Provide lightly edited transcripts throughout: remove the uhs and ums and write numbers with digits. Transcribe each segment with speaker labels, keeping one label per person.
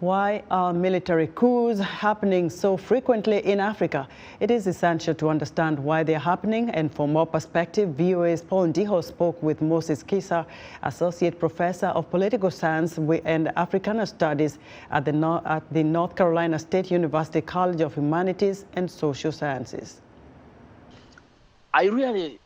Speaker 1: Why are military coups happening so frequently in Africa? It is essential to understand why they are happening, and for more perspective, VOA's Ndiho spoke with Moses Khisa, Associate Professor of Political Science and Africana Studies at the North Carolina State University College of Humanities and Social Sciences.
Speaker 2: I really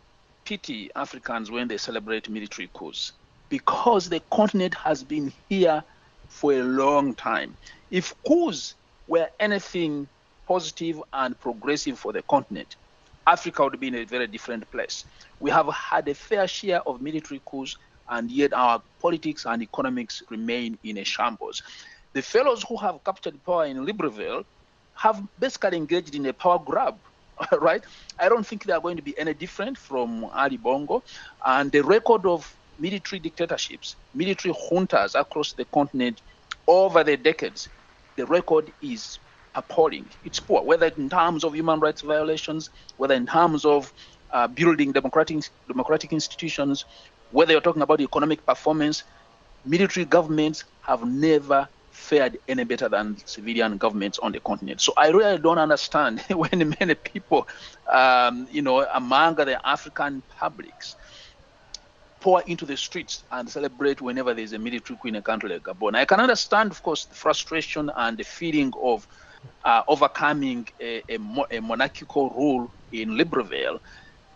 Speaker 2: pity Africans when they celebrate military coups, because the continent has been here for a long time. If coups were anything positive and progressive for the continent, Africa would be in a very different place. We have had a fair share of military coups, and yet our politics and economics remain in a shambles. The fellows who have captured power in Libreville have basically engaged in a power grab, right? I don't think they are going to be any different from Ali Bongo. And the record of military dictatorships, military juntas across the continent over the decades, the record is appalling. It's poor, whether in terms of human rights violations, whether in terms of building democratic institutions, whether you're talking about economic performance. Military governments have never fared any better than civilian governments on the continent. So I really don't understand when many people, among the African publics, pour into the streets and celebrate whenever there's a military coup in a country like Gabon. I can understand, of course, the frustration and the feeling of overcoming a monarchical rule in Libreville.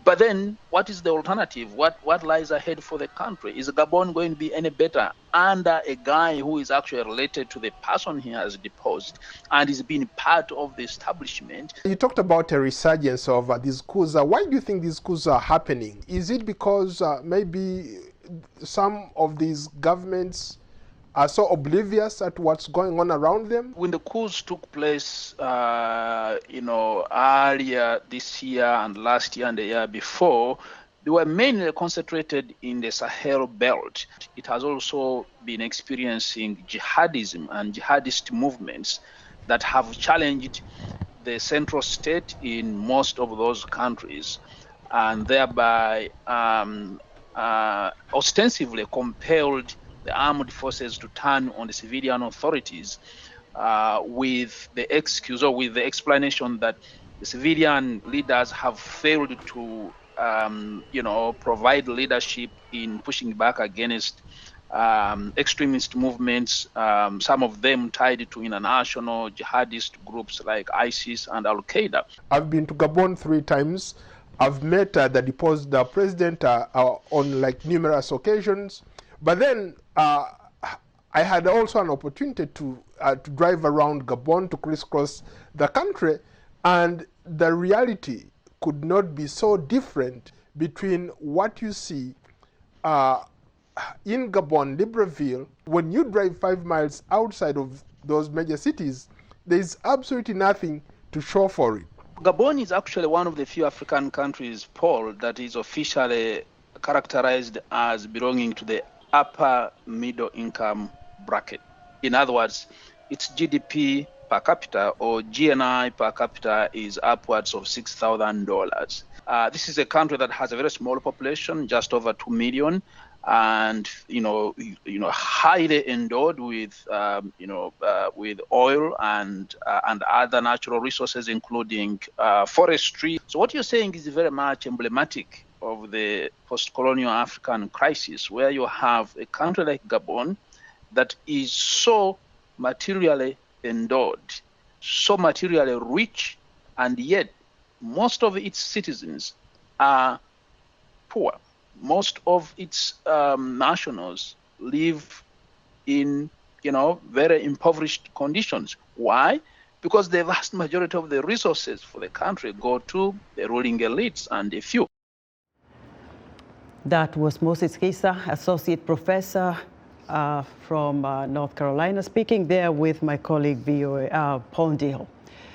Speaker 2: But then, what is the alternative? What lies ahead for the country? Is Gabon going to be any better under a guy who is actually related to the person he has deposed and is being part of the establishment?
Speaker 3: You talked about a resurgence of these coups. Why do you think these coups are happening? Is it because maybe some of these governments are so oblivious at what's going on around them?
Speaker 2: When the coups took place, earlier this year and last year and the year before, they were mainly concentrated in the Sahel belt. It has also been experiencing jihadism and jihadist movements that have challenged the central state in most of those countries, and thereby ostensibly compelled the armed forces to turn on the civilian authorities with the excuse or with the explanation that the civilian leaders have failed to, provide leadership in pushing back against extremist movements, some of them tied to international jihadist groups like ISIS and Al-Qaeda.
Speaker 3: I've been to Gabon 3 times. I've met the deposed president on numerous occasions. But then I had also an opportunity to drive around Gabon, to crisscross the country, and the reality could not be so different between what you see in Gabon, Libreville. When you drive 5 miles outside of those major cities, there is absolutely nothing to show for it.
Speaker 2: Gabon is actually one of the few African countries, Paul, that is officially characterized as belonging to the upper middle income bracket. In other words, its GDP per capita or GNI per capita is upwards of $6,000. This is a country that has a very small population, just over 2 million, and highly endowed with with oil and other natural resources, including forestry. So what you're saying is very much emblematic of the post-colonial African crisis, where you have a country like Gabon that is so materially endowed, so materially rich, and yet most of its citizens are poor. Most of its nationals live in, very impoverished conditions. Why? Because the vast majority of the resources for the country go to the ruling elites and a few.
Speaker 1: That was Moses Khisa, Associate Professor from North Carolina, speaking there with my colleague VOA, Ndiho.